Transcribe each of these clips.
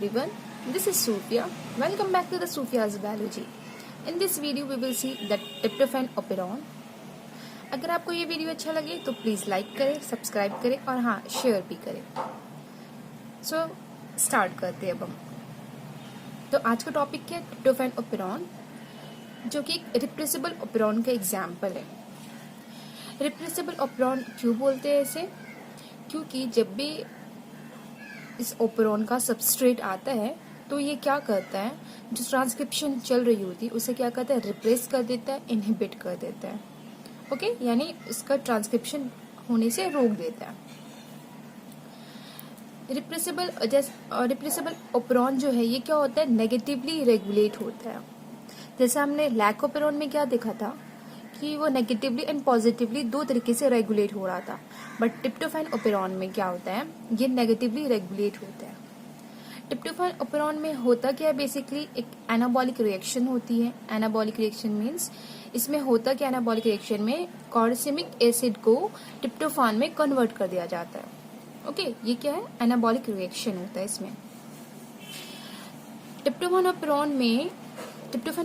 everyone, this is Sophia. Welcome back to the Sophia's Biology. In this video we will see that tryptophan operon. अगर आपको ये video अच्छा लगे तो please like करें, subscribe करें और हाँ शेयर भी करें। सो स्टार्ट करते हैं अब हम। तो आज का टॉपिक क्या है? ट्रिप्टोफैन ओपेरॉन, जो कि एक रिप्रेसिबल ओपेरॉन का एग्जाम्पल है। रिप्रेसिबल ओपेरॉन क्यों बोलते हैं ऐसे? क्योंकि जब भी इस ओपेरॉन का सबस्ट्रेट आता है तो ये क्या करता है, जो ट्रांसक्रिप्शन चल रही होती है उसे क्या करता है, रिप्रेस कर देता है, इनहिबिट कर देता है। ओके, यानी इसका ट्रांसक्रिप्शन होने से रोक देता है। रिप्रेसिबल ओपेरॉन जो है ये क्या होता है, नेगेटिवली रेगुलेट होता है। जैसे हमने लैक ओपेरॉन में क्या देखा था कि वो नेगेटिवली एंड पॉजिटिवली दो तरीके से रेगुलेट हो रहा था, बट ट्रिप्टोफैन ओपेरॉन में क्या होता है, ये नेगेटिवली रेगुलेट होता है। ट्रिप्टोफैन ओपेरॉन में होता क्या है, बेसिकली एक एनाबॉलिक रिएक्शन होती है। एनाबॉलिक रिएक्शन मीन्स इसमें होता क्या, एनाबॉलिक रिएक्शन में कॉर्सिमिक एसिड को ट्रिप्टोफान में कन्वर्ट कर दिया जाता है। ओके, ये क्या है, एनाबॉलिक रिएक्शन होता है इसमें। ट्रिप्टोफैन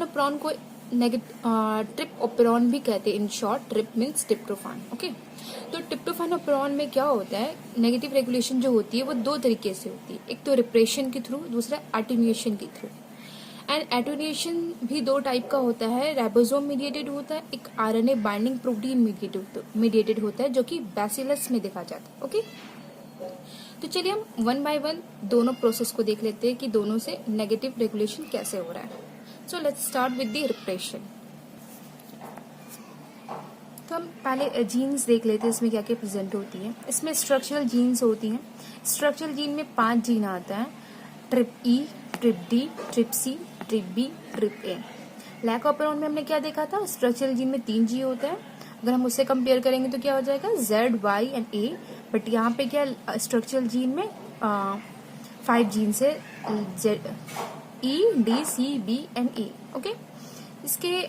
ओपेरॉन को ट्रिप ओपेरॉन भी कहते हैं। In short, trip means tryptophan. Okay, तो ट्रिप्टोफैन ओपेरॉन में क्या होता है, नेगेटिव रेगुलेशन जो होती है वो दो तरीके से होती है। एक तो रिप्रेशन के थ्रू, दूसरा एटेन्यूएशन के थ्रू। एंड एटेन्यूएशन भी दो टाइप का होता है, राइबोसोम मीडिएटेड होता है, एक आरएनए बाइंडिंग प्रोटीन मीडिएटेड होता है, जो कि बैसिलस में देखा जाता है। ओके, तो चलिए हम वन बाय वन दोनों प्रोसेस को देख लेते हैं कि दोनों से नेगेटिव रेगुलेशन कैसे हो रहा है। So let's start with the repression. तो हम पहले जीन्स देख लेते हैं, इसमें क्या क्या प्रेजेंट होती है। इसमें स्ट्रक्चरल जीन्स होती हैं। स्ट्रक्चरल जीन में 5 जीन आता है, trp E, trp D, trp C, trp B, trp A. Lac operon में हमने क्या देखा था, स्ट्रक्चरल जीन में 3 जी होता है। अगर हम उससे कंपेयर करेंगे तो क्या हो जाएगा, Z, Y and A. But यहाँ पे क्या, स्ट्रक्चरल जीन में 5 जीन से, E, D, C, B and A. Okay, इसके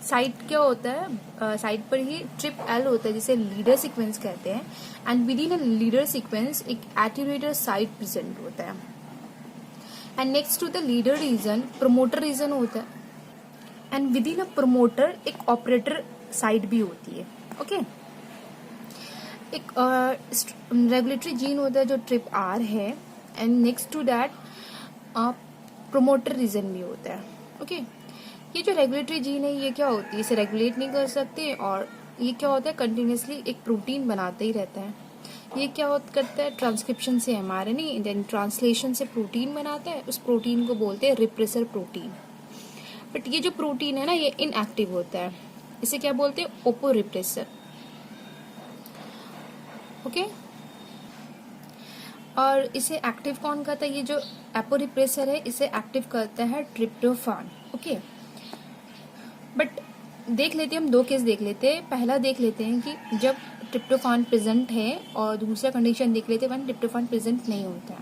साइड क्या होता है, साइड पर ही ट्रिप एल होता है, जिसे लीडर सीक्वेंस कहते हैं। And within a leader sequence एक एट्यूरेटर साइट प्रेजेंट होता है। And next to the leader region promoter region होता है। And within a promoter एक ऑपरेटर साइट भी होती है। ओके, एक रेगुलेटरी जीन होता है जो ट्रिप आर है। And next to that promoter region भी होता है। ओके, ये जो रेगुलेटरी जीन है ये क्या होती है, इसे रेगुलेट नहीं कर सकते, और ये क्या होता है, कंटिन्यूसली एक प्रोटीन बनाते ही रहता है। ये क्या करता है, ट्रांसक्रिप्शन से एमआरएनए, देन ट्रांसलेशन से प्रोटीन बनाता है। उस प्रोटीन को बोलते हैं रिप्रेसर प्रोटीन। बट ये जो प्रोटीन है ना, ये इनएक्टिव होता है, इसे क्या बोलते हैं, ओपो रिप्रेसर। ओके, और इसे एक्टिव कौन करता है, ये जो एपो रिप्रेसर है इसे एक्टिव करता है ट्रिप्टोफान। ओके, बट देख लेते हैं हम, 2 केस देख लेते हैं। पहला देख लेते हैं कि जब ट्रिप्टोफान प्रेजेंट है, और दूसरा कंडीशन देख लेते हैं व्हेन ट्रिप्टोफान प्रेजेंट नहीं होता है।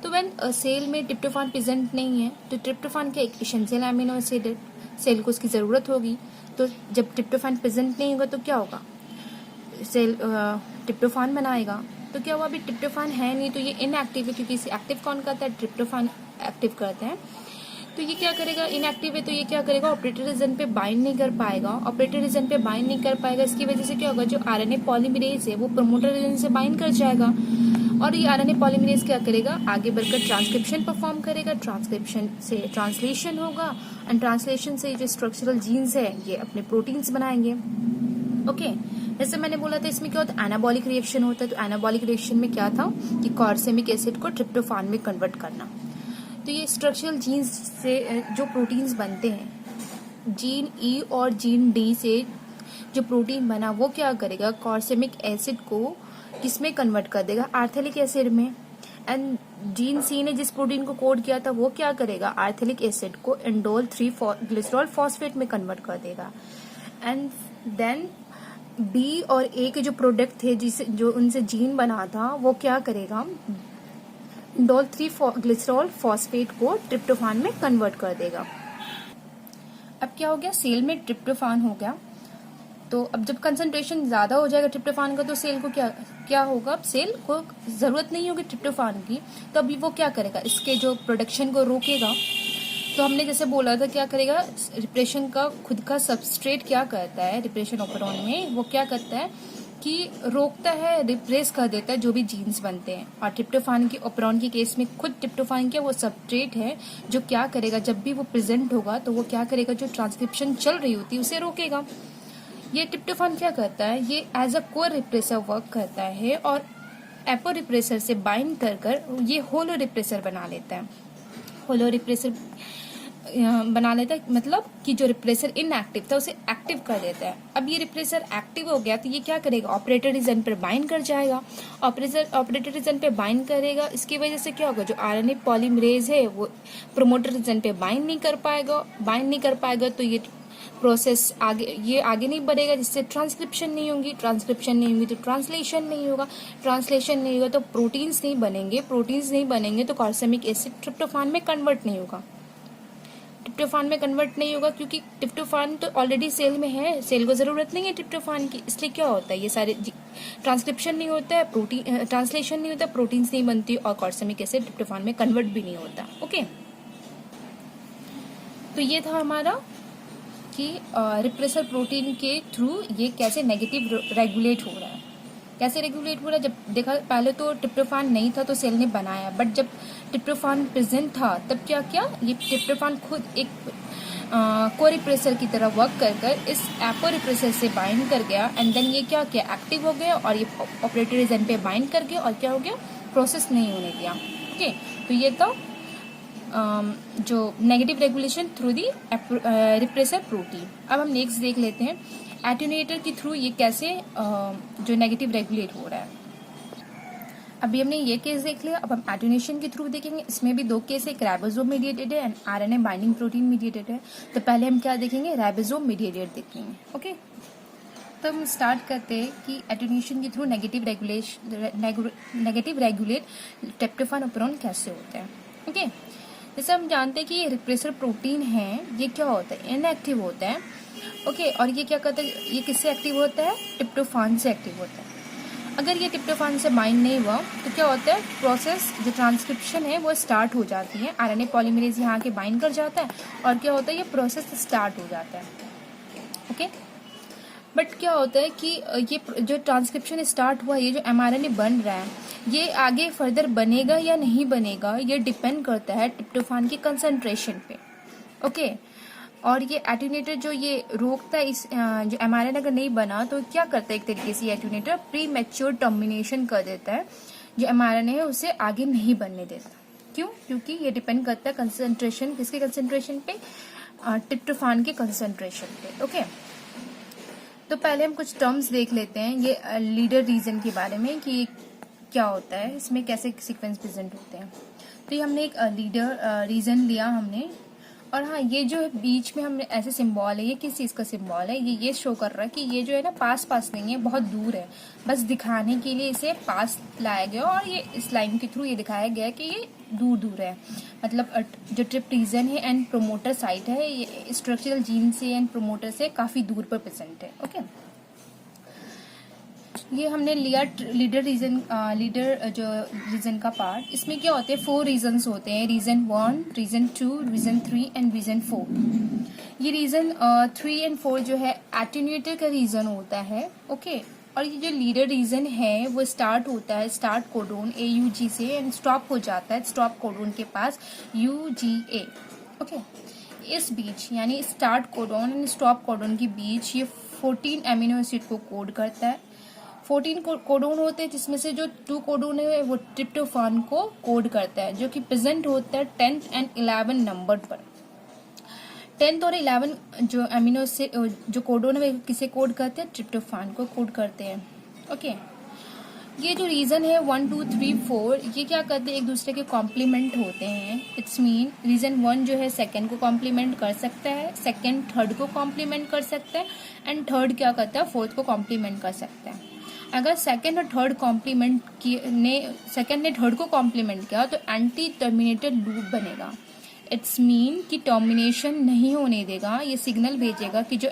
तो व्हेन सेल में ट्रिप्टोफान प्रेजेंट नहीं है तो ट्रिप्टोफान का एक एसेंशियल अमीनो एसिड है, सेल को उसकी जरूरत होगी। तो जब ट्रिप्टोफान प्रेजेंट नहीं होगा तो क्या होगा, सेल ट्रिप्टोफान बनाएगा। तो क्या हुआ, अभी ट्रिप्टोफान है नहीं तो ये इनएक्टिव है, क्योंकि इसे एक्टिव कौन करता है, ट्रिप्टोफान एक्टिव करते हैं। तो ये क्या करेगा, इनएक्टिव है तो ये क्या करेगा, ऑपरेटर रीजन पे बाइंड नहीं कर पाएगा। ऑपरेटर रीजन पे बाइंड नहीं कर पाएगा, इसकी वजह से क्या होगा, जो आरएनए पॉलीमरेज है वो प्रोमोटर रीजन से बाइंड कर जाएगा, और ये आरएनए पॉलीमरेज क्या करेगा, आगे बढ़कर ट्रांसक्रिप्शन परफॉर्म करेगा। ट्रांसक्रिप्शन से ट्रांसलेशन होगा, एंड ट्रांसलेशन से जो स्ट्रक्चरल जीन्स है ये अपने प्रोटीन्स बनाएंगे। ओके, जैसे मैंने बोला था इसमें क्या होता है, एनाबॉलिक रिएक्शन होता है। तो एनाबॉलिक रिएक्शन में क्या था कि कॉर्सेमिक एसिड को ट्रिप्टोफान में कन्वर्ट करना। तो ये स्ट्रक्चरल जीन्स से जो प्रोटीन्स बनते हैं, जीन ई और जीन डी से जो प्रोटीन बना वो क्या करेगा, कॉर्सेमिक एसिड को किसमें कन्वर्ट कर देगा, आर्थेलिक एसिड में। एंड जीन सी ने जिस प्रोटीन को कोड किया था वो क्या करेगा, आर्थेलिक एसिड को इंडोल 3 ग्लिसरॉल फॉस्फेट में कन्वर्ट कर देगा। एंड देन बी और ए के जो प्रोडक्ट थे जो उनसे जीन बना था वो क्या करेगा, इंडोल 3 ग्लिसरॉल फॉस्फेट को ट्रिप्टोफान में कन्वर्ट कर देगा। अब क्या हो गया, सेल में ट्रिप्टोफान हो गया। तो अब जब कंसंट्रेशन ज्यादा हो जाएगा ट्रिप्टोफान का तो सेल को क्या क्या होगा, अब सेल को जरूरत नहीं होगी ट्रिप्टोफान की, तो अभी वो क्या करेगा, इसके जो प्रोडक्शन को रोकेगा। तो हमने जैसे बोला था क्या करेगा, रिप्रेशन का खुद का सबस्ट्रेट क्या करता है रिप्रेशन ऑपरेरॉन में, वो क्या करता है कि रोकता है, रिप्रेस कर देता है जो भी जीन्स बनते हैं। और ट्रिप्टोफान के ऑपरेरॉन के केस में खुद ट्रिप्टोफान क्या वो सबस्ट्रेट है जो क्या करेगा, जब भी वो प्रेजेंट होगा तो वो क्या करेगा, जो ट्रांसक्रिप्शन चल रही होती है उसे रोकेगा। ये ट्रिप्टोफान क्या करता है, ये as a corepressor work करता है और एपो रिप्रेसर से बाइंड कर ये होलो रिप्रेसर बना लेता है। होलो रिप्रेसर बना लेता है मतलब कि जो रिप्रेसर इनएक्टिव था उसे एक्टिव कर देता है। अब ये रिप्रेसर एक्टिव हो गया तो ये क्या करेगा, ऑपरेटर रीजन पर बाइंड कर जाएगा। ऑपरेटर रीजन पे बाइंड करेगा, इसकी वजह से क्या होगा, जो आरएनए पॉलीमरेज है वो प्रोमोटर रीजन पे बाइंड नहीं कर पाएगा तो ये प्रोसेस आगे नहीं बढ़ेगा, जिससे ट्रांसक्रिप्शन नहीं होगी तो ट्रांसलेशन नहीं होगा तो प्रोटीन्स नहीं बनेंगे तो कार्सेमिक एसिड ट्रिप्टोफान में कन्वर्ट नहीं होगा क्योंकि ट्रिप्टोफान तो ऑलरेडी सेल में है, सेल को जरूरत नहीं है ट्रिप्टोफान की। इसलिए क्या होता है, ये सारे ट्रांसक्रिप्शन नहीं होता है, ट्रांसलेशन नहीं होता, प्रोटीन्स नहीं बनती और कार्सेमिक एसिड ट्रिप्टोफान में कन्वर्ट भी नहीं होता। ओके, तो ये था हमारा कि रिप्रेसर प्रोटीन के थ्रू ये कैसे नेगेटिव रेगुलेट हो रहा है। जब देखा पहले तो ट्रिप्टोफान नहीं था तो सेल ने बनाया, बट जब ट्रिप्टोफान प्रेजेंट था तब क्या ये ट्रिप्टोफान खुद एक को रिप्रेसर की तरह वर्क कर इस एपो रिप्रेसर से बाइंड कर गया एंड देन ये क्या एक्टिव हो गया और ये ऑपरेटर रीजन पे बाइंड कर गया और क्या हो गया, प्रोसेस नहीं होने दिया। ओके, तो ये था जो negative regulation through the repressor protein. अब हम नेक्स्ट देख लेते हैं एटेन्यूएटर के थ्रू ये कैसे जो नेगेटिव रेगुलेट हो रहा है। अभी हमने ये केस देख लिया, अब हम एटेन्यूएशन के थ्रू देखेंगे। इसमें भी दो केस है, एक राइबोसोम मीडिएटेड है and RNA binding protein mediated है। तो पहले हम क्या देखेंगे, राइबोसोम मीडिएटेड देखेंगे। ओके, तो हम स्टार्ट करते हैं कि एटेन्यूएशन के थ्रू नेगेटिव रेगुलेट ट्रिप्टोफान ऑपरेरॉन कैसे होता है। ओके, जैसे हम जानते हैं कि ये रिप्रेसर प्रोटीन है, ये क्या होता है, इनएक्टिव होता है। ओके, और ये क्या करता है, ये किससे एक्टिव होता है, ट्रिप्टोफान से एक्टिव होता है। अगर ये ट्रिप्टोफान से बाइंड नहीं हुआ तो क्या होता है, प्रोसेस जो ट्रांसक्रिप्शन है वो स्टार्ट हो जाती है। आरएनए पॉलीमरेज यहाँ के बाइंड कर जाता है और क्या होता है, ये प्रोसेस स्टार्ट हो जाता है। ओके, बट क्या होता है कि ये जो ट्रांसक्रिप्शन स्टार्ट हुआ, ये जो एमआरएनए बन रहा है ये आगे फर्दर बनेगा या नहीं बनेगा, ये डिपेंड करता है ट्रिप्टोफान की कंसंट्रेशन पे। ओके, और ये एटेन्यूएटर जो ये रोकता है इस जो एमआरएनए अगर नहीं बना तो क्या करता है, एक तरीके से एटेन्यूएटर प्री मैच्योर टर्मिनेशन कर देता है, जो एमआरएनए है उसे आगे नहीं बनने देता। क्यों, क्योंकि ये डिपेंड करता है कंसंट्रेशन, किसके कंसंट्रेशन पे, ट्रिप्टोफान के कंसंट्रेशन पे। ओके, तो पहले हम कुछ टर्म्स देख लेते हैं ये लीडर रीजन के बारे में कि क्या होता है, इसमें कैसे सीक्वेंस प्रेजेंट होते हैं। तो ये हमने एक लीडर रीजन लिया हमने, और हाँ ये जो है बीच में हमने ऐसे सिंबल है, ये किस चीज का सिंबल है, ये शो कर रहा है कि ये जो है ना पास नहीं है, बहुत दूर है, बस दिखाने के लिए इसे पास लाया गया और ये इस लाइन के थ्रू ये दिखाया गया कि ये दूर है। मतलब जो ट्रिप रीजन है एंड प्रोमोटर साइट है, ये स्ट्रक्चरल जीन से एंड प्रोमोटर से काफी दूर पर प्रेजेंट है। ओके, ये हमने लिया लीडर जो रीजन का पार्ट। इसमें क्या होते हैं, 4 रीजन्स होते हैं, region 1, region 2, region 3 and region 4। ये रीजन 3 एंड 4 जो है एटेन्यूएटर का रीजन होता है। ओके, और ये जो लीडर रीजन है वो स्टार्ट होता है स्टार्ट कोडोन AUG से एंड स्टॉप हो जाता है स्टॉप कोडोन के पास UGA। ओके, इस बीच यानी start codon and stop codon के बीच ये 14 एमिनो एसिड को कोड करता है। 14 कोडोन होते हैं जिसमें से जो 2 कोडोन है वो ट्रिप्टोफान को कोड करता है, जो कि प्रेजेंट होता है 10th एंड 11 नंबर पर। 10th और 11 जो एमिनो से जो कोडोन है किसे कोड करते हैं, ट्रिप्टोफान को कोड करते हैं। ओके, ये जो रीजन है 1, 2, 3, 4 ये क्या करते हैं, एक दूसरे के कॉम्प्लीमेंट होते हैं। इट्स मीन रीजन 1 जो है सेकंड को कॉम्प्लीमेंट कर सकता है, सेकंड थर्ड को कॉम्प्लीमेंट कर सकता है एंड थर्ड क्या करता है, फोर्थ को कॉम्प्लीमेंट कर सकता है। अगर सेकंड और थर्ड सेकंड ने थर्ड को कॉम्प्लीमेंट किया तो एंटी टर्मिनेटेड लूप बनेगा। इट्स मीन कि टर्मिनेशन नहीं होने देगा, ये सिग्नल भेजेगा कि जो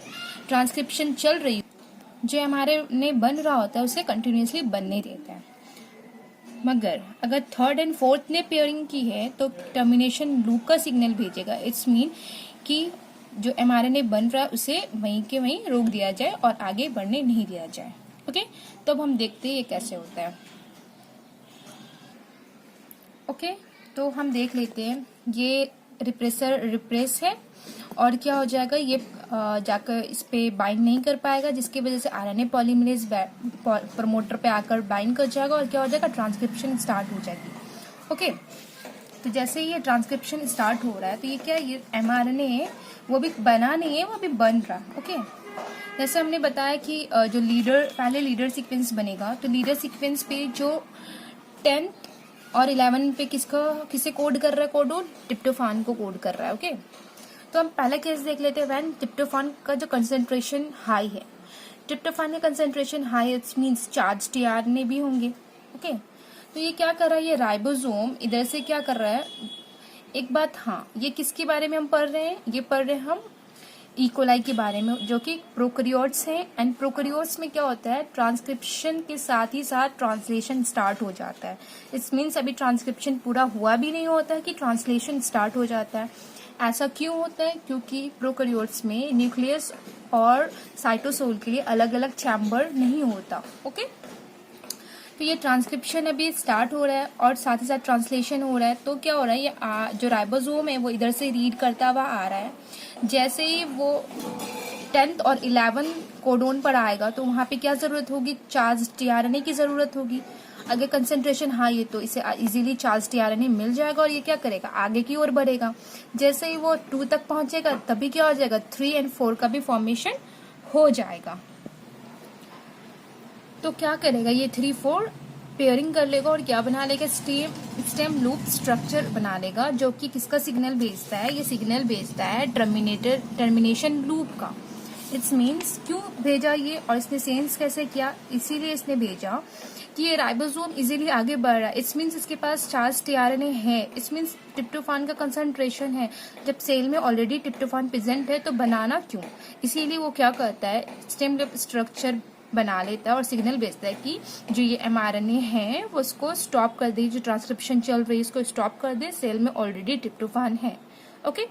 ट्रांसक्रिप्शन चल रही जो mRNA बन रहा होता है उसे कंटिन्यूसली बनने देता है। मगर अगर थर्ड एंड फोर्थ ने पेयरिंग की है तो टर्मिनेशन लूप का सिग्नल भेजेगा। इट्स मीन कि जो mRNA बन रहा है उसे वहीं के वहीं रोक दिया जाए और आगे बढ़ने नहीं दिया जाए। ओके, तो अब हम देखते हैं ये कैसे होता है। ओके, तो हम देख लेते हैं। ये रिप्रेस है और क्या हो जाएगा, ये जाकर इस पे बाइंड नहीं कर पाएगा, जिसकी वजह से आरएनए पॉलीमरेज प्रमोटर पे आकर बाइंड कर जाएगा और क्या हो जाएगा, ट्रांसक्रिप्शन स्टार्ट हो जाएगी। ओके, तो जैसे ही ये ट्रांसक्रिप्शन स्टार्ट हो रहा है तो ये क्या है, ये एमआरएनए है वो भी बना नहीं है, वो भी बन रहा है। ओके, जैसे हमने बताया कि जो पहले लीडर सीक्वेंस बनेगा, तो लीडर सीक्वेंस पे जो 10th और 11 पे किसे कोड कर रहा है, कोडोन ट्रिप्टोफान को कोड कर रहा है। ओके, तो हम पहला केस देख लेते हैं। व्हेन ट्रिप्टोफान का जो कंसेंट्रेशन हाई है, ट्रिप्टोफान का concentration high, it's means charge tRNA भी होंगे। ओके, तो ये क्या कर रहा है, ये राइबोसोम इधर से क्या कर रहा है, एक बात, हाँ, ये किसके बारे में हम पढ़ रहे हैं, ये पढ़ रहे हैं हम इकोलाई के बारे में, जो कि प्रोकैरियोट्स हैं। एंड प्रोकैरियोट्स में क्या होता है, ट्रांसक्रिप्शन के साथ ही साथ ट्रांसलेशन स्टार्ट हो जाता है। इट्स मीन्स अभी ट्रांसक्रिप्शन पूरा हुआ भी नहीं होता है कि ट्रांसलेशन स्टार्ट हो जाता है। ऐसा क्यों होता है, क्योंकि प्रोकैरियोट्स में न्यूक्लियस और साइटोसोल के लिए अलग अलग चैम्बर नहीं होता। ओके, तो ये ट्रांसक्रिप्शन अभी स्टार्ट हो रहा है और साथ ही साथ ट्रांसलेशन हो रहा है। तो क्या हो रहा है, ये जो राइबोसोम है वो इधर से रीड करता हुआ आ रहा है। जैसे ही वो 10th और 11 कोडोन पर आएगा तो वहां पे क्या जरूरत होगी, चार्ज टीआरएनए की जरूरत होगी। अगर कंसेंट्रेशन हाई है तो इसे इजीली चार्ज टीआरएनए मिल जाएगा और ये क्या करेगा, आगे की ओर बढ़ेगा। जैसे ही वो 2 तक पहुंचेगा तभी क्या हो जाएगा, 3 और 4 का भी फॉर्मेशन हो जाएगा। तो क्या करेगा, ये 3-4 पेयरिंग कर लेगा और क्या बना लेगा, स्टेम लूप स्ट्रक्चर बना लेगा, जो कि किसका सिग्नल भेजता है, ये सिग्नल भेजता है टर्मिनेशन लूप का। इट्स मीन्स क्यों भेजा ये और इसने सेंस कैसे किया, इसीलिए इसने भेजा कि ये राइबोसोम इजीली आगे बढ़ रहा है। इट्स मीन्स इसके पास चार्ज टीआरएनए है, इट्स मीन्स ट्रिप्टोफान का कंसंट्रेशन है। जब सेल में ऑलरेडी ट्रिप्टोफान प्रेजेंट है तो बनाना क्यों, इसीलिए वो क्या करता है, स्टेम लूप स्ट्रक्चर बना लेता है और सिग्नल भेजता है कि जो ये एमआरएनए है वो उसको स्टॉप कर दे, जो ट्रांसक्रिप्शन चल रही है इसको स्टॉप कर दे, सेल में ऑलरेडी ट्रिप्टोफान है। ओके,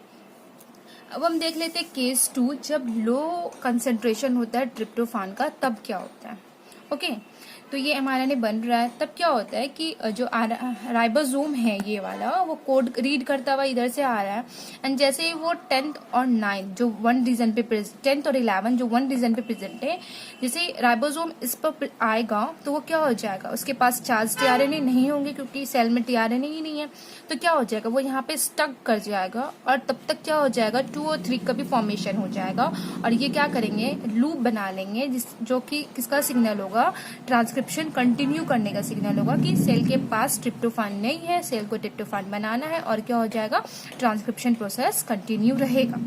अब हम देख लेते हैं केस 2, जब लो कंसेंट्रेशन होता है ट्रिप्टोफान का तब क्या होता है। ओके, तो ये एमआरएनए बन रहा है, तब क्या होता है कि जो राइबोसोम है ये वाला, वो कोड रीड करता हुआ इधर से आ रहा है। एंड जैसे ही वो 10th और 9 जो 1 रीजन पे 10th और 11 जो 1 रीजन पे प्रेजेंट है, जैसे राइबोसोम इस पर आएगा तो वो क्या हो जाएगा, उसके पास चार्ज टीआरएनए नहीं होंगे क्योंकि सेल में टीआरएनए ही नहीं है। तो क्या हो जाएगा, वो यहाँ पे स्टक कर जाएगा और तब तक क्या हो जाएगा, 2 और 3 का भी फॉर्मेशन हो जाएगा। और ये क्या करेंगे, लूप बना लेंगे जो कि किसका सिग्नल होगा, ट्रांसक्रिप्शन कंटिन्यू करने का सिग्नल होगा कि सेल के पास ट्रिप्टोफान नहीं है, सेल को ट्रिप्टोफान बनाना है और क्या हो जाएगा, ट्रांसक्रिप्शन प्रोसेस कंटिन्यू रहेगा।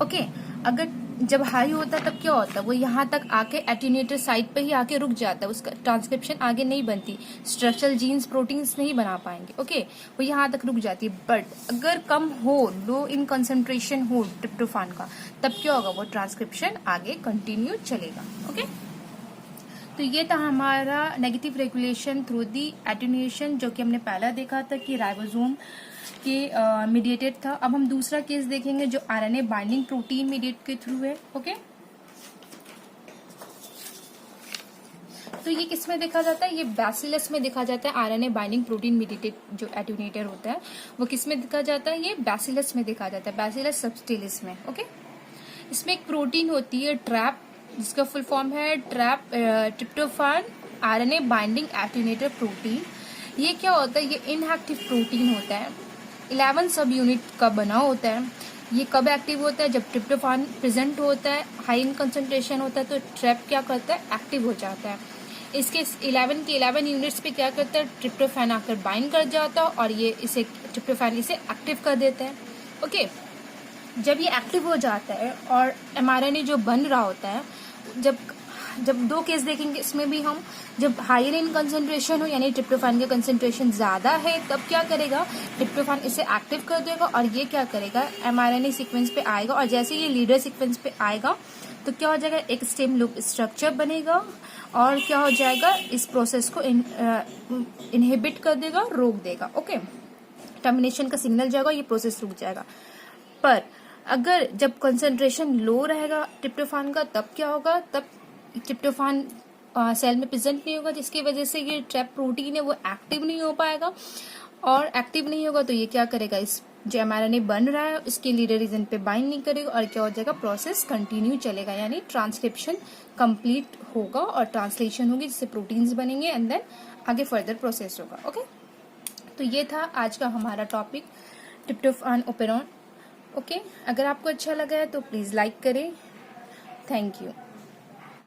ओके, अगर जब हाई होता है तब क्या होता है, वो यहाँ तक आके एटीन्यूएटर साइट पे ही आके रुक जाता है, उसका ट्रांसक्रिप्शन आगे नहीं बनती, स्ट्रक्चरल जीन्स प्रोटीन्स नहीं बना पाएंगे। ओके, वो यहाँ तक रुक जाती है। बट अगर कम हो, लो इन कंसंट्रेशन हो ट्रिप्टोफान का, तब क्या होगा, वो ट्रांसक्रिप्शन आगे कंटिन्यू चलेगा। ओके, तो ये था हमारा negative regulation through the attenuation, जो कि हमने पहला देखा था कि राइबोसोम के मीडिएटेड था। अब हम दूसरा केस देखेंगे जो आरएनए बाइंडिंग प्रोटीन मीडिएट के थ्रू है। ओके, तो ये किस में देखा जाता है, ये बैसिलस में देखा जाता है। आरएनए बाइंडिंग प्रोटीन मीडिएटेड जो एटीन्यूएटर होता है वो किस में देखा जाता है, ये बैसिलस में देखा जाता है, बैसिलस सबटिलिस में। ओके, इसमें एक प्रोटीन होती है ट्रैप, जिसका फुल फॉर्म है tryptophan RNA binding attenuator protein. ये क्या होता है, ये इनएक्टिव प्रोटीन होता है, 11 सब यूनिट का बना होता है। ये कब एक्टिव होता है, जब ट्रिप्टोफान प्रेजेंट होता है, हाई इन कंसंट्रेशन होता है, तो ट्रैप क्या करता है, एक्टिव हो जाता है। इसके 11 के 11 यूनिट्स पे क्या करता है, ट्रिप्टोफान आकर बाइंड कर जाता है और ये इसे ट्रिप्टोफान इसे एक्टिव कर देता है। ओके, जब ये एक्टिव हो जाता है और एमआरएनए जो बन रहा होता है, जब 2 केस देखेंगे इसमें भी हम, जब हायर इन कंसंट्रेशन हो यानी ट्रिप्टोफान का कंसंट्रेशन ज्यादा है, तब क्या करेगा, ट्रिप्टोफान इसे एक्टिव कर देगा और ये क्या करेगा, एमआरएनए सीक्वेंस पे आएगा और जैसे ये लीडर सीक्वेंस पे आएगा तो क्या हो जाएगा, एक स्टेम लूप स्ट्रक्चर बनेगा और क्या हो जाएगा, इस प्रोसेस को इनहिबिट कर देगा, रोक देगा। ओके, टर्मिनेशन का सिग्नल जाएगा, ये प्रोसेस रुक जाएगा। पर अगर जब कंसंट्रेशन लो रहेगा ट्रिप्टोफान का, तब क्या होगा, तब ट्रिप्टोफान सेल में प्रेजेंट नहीं होगा, जिसकी वजह से ये ट्रैप प्रोटीन है वो एक्टिव नहीं हो पाएगा। और एक्टिव नहीं होगा तो ये क्या करेगा, इस जो mRNA बन रहा है उसके लीडर रीजन पे बाइंड नहीं करेगा और क्या हो जाएगा, प्रोसेस कंटिन्यू चलेगा, यानी ट्रांसक्रिप्शन कंप्लीट होगा और ट्रांसलेशन होगी, जिससे प्रोटीन्स बनेंगे एंड देन आगे फर्दर प्रोसेस होगा। ओके, तो ये था आज का हमारा टॉपिक ट्रिप्टोफान ओपेरॉन। ओके, अगर आपको अच्छा लगा है तो प्लीज लाइक करें। Thank you.